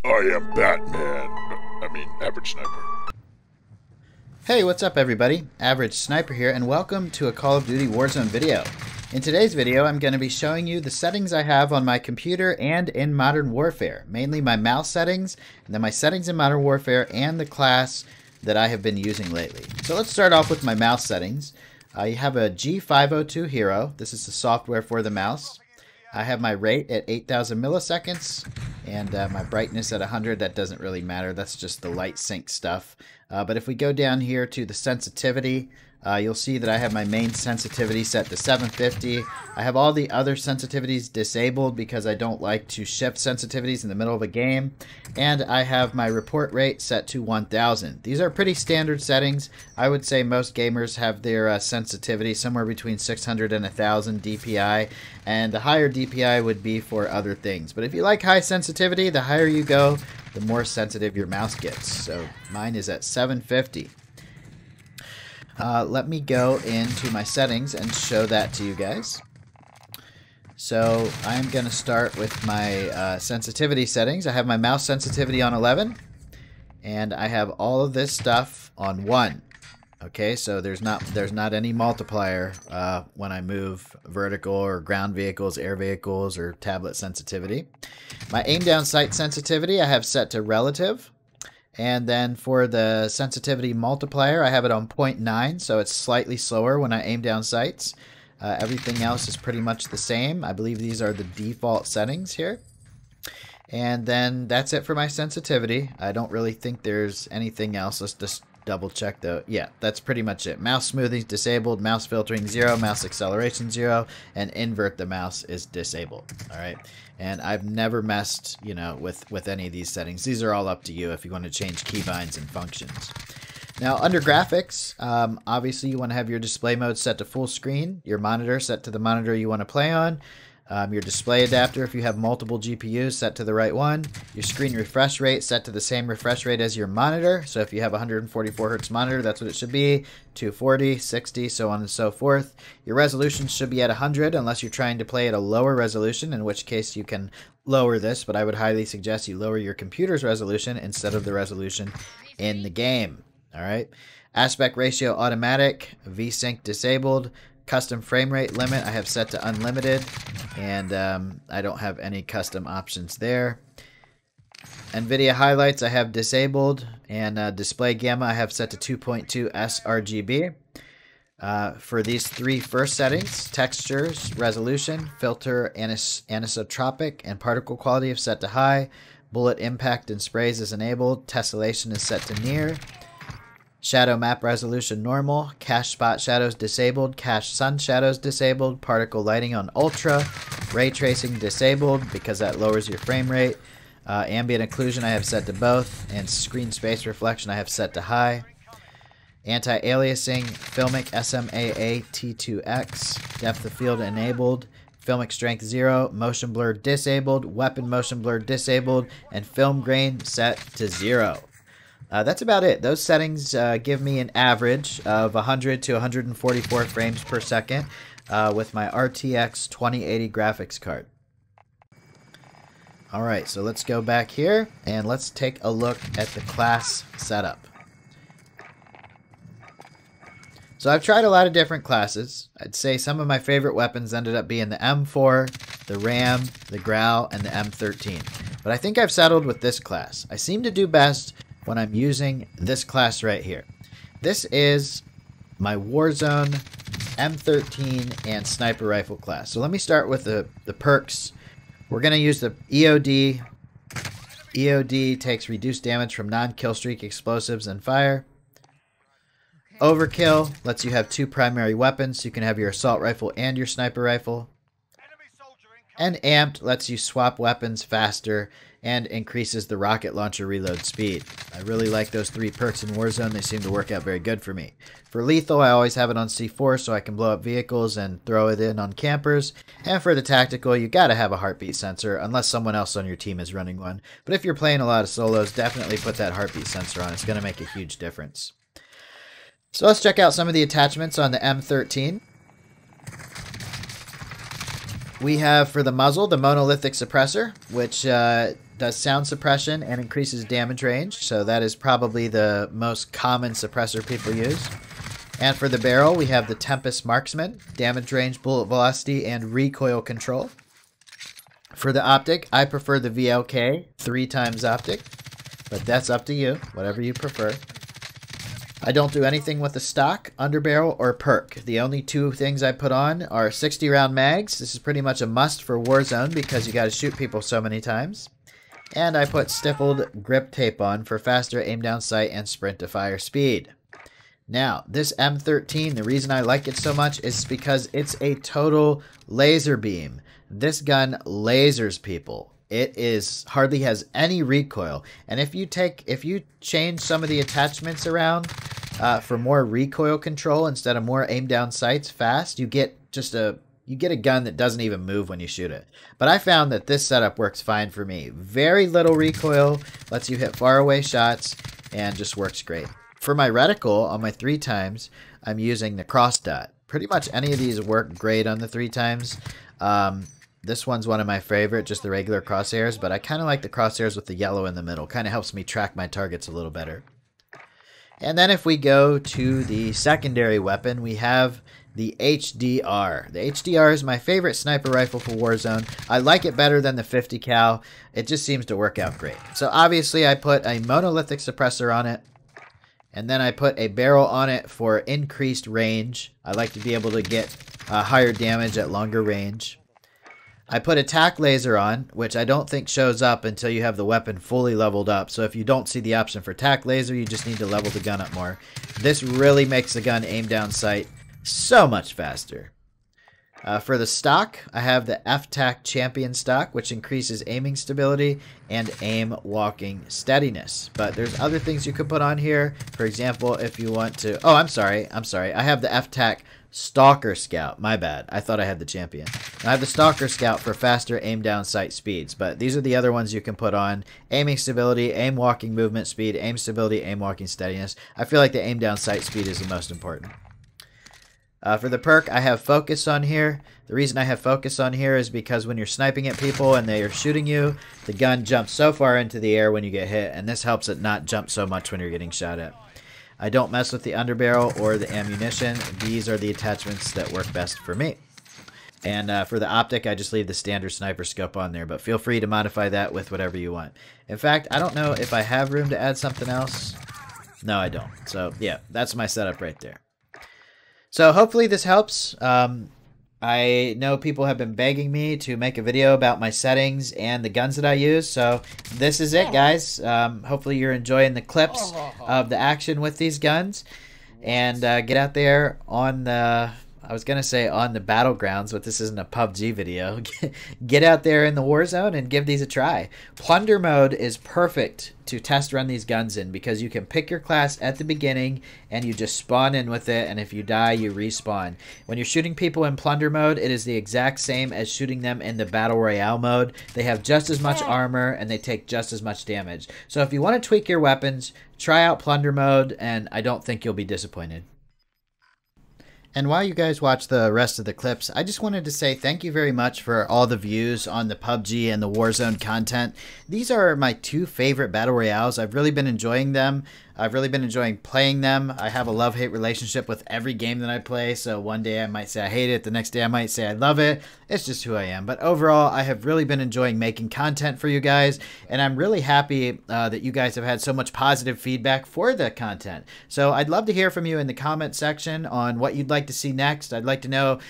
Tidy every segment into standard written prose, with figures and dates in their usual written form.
I am Batman. I mean, Average Sniper. Hey, what's up everybody? Average Sniper here, and welcome to a Call of Duty Warzone video. In today's video, I'm going to be showing you the settings I have on my computer and in Modern Warfare. Mainly my mouse settings, and then my settings in Modern Warfare, and the class that I have been using lately. So let's start off with my mouse settings. You have a G502 Hero. This is the software for the mouse. I have my rate at 8,000 milliseconds, and my brightness at 100. That doesn't really matter. That's just the light sync stuff. But if we go down here to the sensitivity, you'll see that I have my main sensitivity set to 750. I have all the other sensitivities disabled because I don't like to shift sensitivities in the middle of a game. And I have my report rate set to 1000. These are pretty standard settings. I would say most gamers have their sensitivity somewhere between 600 and 1000 DPI. And the higher DPI would be for other things. But if you like high sensitivity, the higher you go, the more sensitive your mouse gets. So mine is at 750. Let me go into my settings and show that to you guys. So I'm going to start with my sensitivity settings. I have my mouse sensitivity on 11, and I have all of this stuff on 1. Okay, so there's not any multiplier when I move vertical or ground vehicles, air vehicles, or tablet sensitivity. My aim down sight sensitivity I have set to relative. And then for the sensitivity multiplier, I have it on 0.9, so it's slightly slower when I aim down sights. Everything else is pretty much the same. I believe these are the default settings here. And then that's it for my sensitivity. I don't really think there's anything else. Let's just double check though. Yeah, that's pretty much it. Mouse smoothing is disabled, mouse filtering 0, mouse acceleration 0, and invert the mouse is disabled. All right. And I've never messed, with any of these settings. These are all up to you if you want to change keybinds and functions. Now, under graphics, obviously you want to have your display mode set to full screen, your monitor set to the monitor you want to play on, your display adapter, if you have multiple GPUs, set to the right one, your screen refresh rate set to the same refresh rate as your monitor. So if you have a 144 Hertz monitor, that's what it should be, 240, 60, so on and so forth. Your resolution should be at 100 unless you're trying to play at a lower resolution, in which case you can lower this, but I would highly suggest you lower your computer's resolution instead of the resolution in the game. All right. Aspect ratio automatic, VSync disabled. Custom frame rate limit I have set to unlimited, and I don't have any custom options there. NVIDIA highlights I have disabled, and display gamma I have set to 2.2 sRGB. For these three first settings, textures, resolution, filter, anisotropic, and particle quality have set to high. Bullet impact and sprays is enabled. Tessellation is set to near. Shadow map resolution normal, cache spot shadows disabled, cache sun shadows disabled, particle lighting on ultra, ray tracing disabled because that lowers your frame rate, ambient occlusion I have set to both, and screen space reflection I have set to high. Anti-aliasing, filmic SMAA T2X, depth of field enabled, filmic strength 0, motion blur disabled, weapon motion blur disabled, and film grain set to 0. That's about it. Those settings give me an average of 100 to 144 frames per second with my RTX 2080 graphics card. Alright, so let's go back here and let's take a look at the class setup. So I've tried a lot of different classes. I'd say some of my favorite weapons ended up being the M4, the Ram, the Grau, and the M13. But I think I've settled with this class. I seem to do best when I'm using this class right here. This is my Warzone M13 and sniper rifle class. So let me start with the perks. We're going to use the EOD. EOD takes reduced damage from non-kill streak explosives and fire. Overkill lets you have two primary weapons. You can have your assault rifle and your sniper rifle. And Amped lets you swap weapons faster and increases the rocket launcher reload speed. I really like those three perks in Warzone. They seem to work out very good for me. For lethal, I always have it on C4 so I can blow up vehicles and throw it in on campers. And for the tactical, you gotta have a heartbeat sensor unless someone else on your team is running one. But if you're playing a lot of solos, definitely put that heartbeat sensor on. It's gonna make a huge difference. So let's check out some of the attachments on the M13. We have for the muzzle the monolithic suppressor, which does sound suppression and increases damage range, so that is probably the most common suppressor people use. And for the barrel, we have the Tempest Marksman, damage range, bullet velocity, and recoil control. For the optic, I prefer the VLK 3x optic, but that's up to you, whatever you prefer. I don't do anything with the stock, underbarrel, or perk. The only two things I put on are 60 round mags. This is pretty much a must for Warzone because you got to shoot people so many times. And I put stippled grip tape on for faster aim down sight and sprint to fire speed. Now, this M13, the reason I like it so much is because it's a total laser beam. This gun lasers people. It hardly has any recoil. And if you change some of the attachments around for more recoil control instead of more aim down sights fast, you get a gun that doesn't even move when you shoot it. But I found that this setup works fine for me. Very little recoil, lets you hit far away shots, and just works great. For my reticle on my 3x, I'm using the cross dot. Pretty much any of these work great on the 3x. This one's one of my favorite, just the regular crosshairs, but I kind of like the crosshairs with the yellow in the middle. Kind of helps me track my targets a little better. And then if we go to the secondary weapon, we have the HDR. The HDR is my favorite sniper rifle for Warzone. I like it better than the 50 cal. It just seems to work out great. So obviously I put a monolithic suppressor on it. And then I put a barrel on it for increased range. I like to be able to get higher damage at longer range. I put a tack laser on, which I don't think shows up until you have the weapon fully leveled up. So if you don't see the option for tack laser, you just need to level the gun up more. This really makes the gun aim down sight so much faster. For the stock, I have the F-Tac Champion stock, which increases aiming stability and aim walking steadiness. But there's other things you could put on here. For example, if you want to... Oh, I'm sorry. I have the F-Tac Stalker Scout. My bad. I thought I had the Champion. I have the Stalker Scout for faster aim down sight speeds. But these are the other ones you can put on. Aiming stability, aim walking movement speed, aim stability, aim walking steadiness. I feel like the aim down sight speed is the most important. For the perk, I have focus on here. The reason I have focus on here is because when you're sniping at people and they are shooting you, the gun jumps so far into the air when you get hit, and this helps it not jump so much when you're getting shot at. I don't mess with the underbarrel or the ammunition. These are the attachments that work best for me. And for the optic, I just leave the standard sniper scope on there, but feel free to modify that with whatever you want. In fact, I don't know if I have room to add something else. No, I don't. So yeah, that's my setup right there. So hopefully this helps. I know people have been begging me to make a video about my settings and the guns that I use. So this is it, guys. Hopefully you're enjoying the clips of the action with these guns. And get out there on the... I was going to say on the battlegrounds, but this isn't a PUBG video. Get out there in the Warzone and give these a try. Plunder mode is perfect to test run these guns in because you can pick your class at the beginning and you just spawn in with it, and if you die, you respawn. When you're shooting people in plunder mode, it is the exact same as shooting them in the battle royale mode. They have just as much armor and they take just as much damage. So if you want to tweak your weapons, try out plunder mode, and I don't think you'll be disappointed. And while you guys watch the rest of the clips, I just wanted to say thank you very much for all the views on the PUBG and the Warzone content. These are my two favorite battle royales. I've really been enjoying them. I've really been enjoying playing them. I have a love-hate relationship with every game that I play, so one day I might say I hate it, the next day I might say I love it. It's just who I am. But overall, I have really been enjoying making content for you guys, and I'm really happy that you guys have had so much positive feedback for the content. So I'd love to hear from you in the comment section on what you'd like to see next. I'd like to know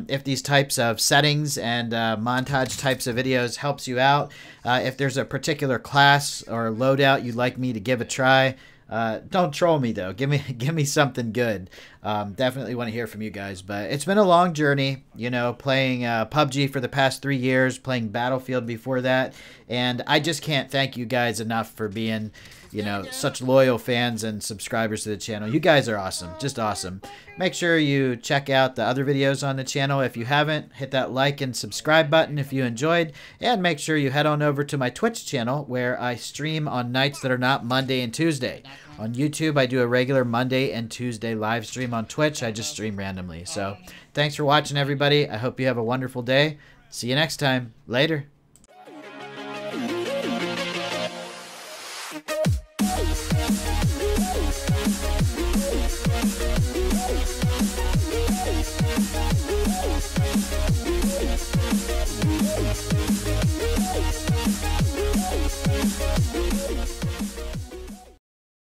if these types of settings and montage types of videos helps you out. If there's a particular class or loadout you'd like me to give a try. Don't troll me though. Give me something good. Definitely want to hear from you guys. But it's been a long journey, you know, playing PUBG for the past 3 years, playing Battlefield before that, and I just can't thank you guys enough for being, you know, such loyal fans and subscribers to the channel. You guys are awesome, just awesome. Make sure you check out the other videos on the channel. If you haven't, hit that like and subscribe button if you enjoyed, and make sure you head on over to my Twitch channel where I stream on nights that are not Monday and Tuesday. On YouTube, I do a regular Monday and Tuesday live stream. On Twitch, I just stream randomly. So thanks for watching, everybody. I hope you have a wonderful day. See you next time. Later.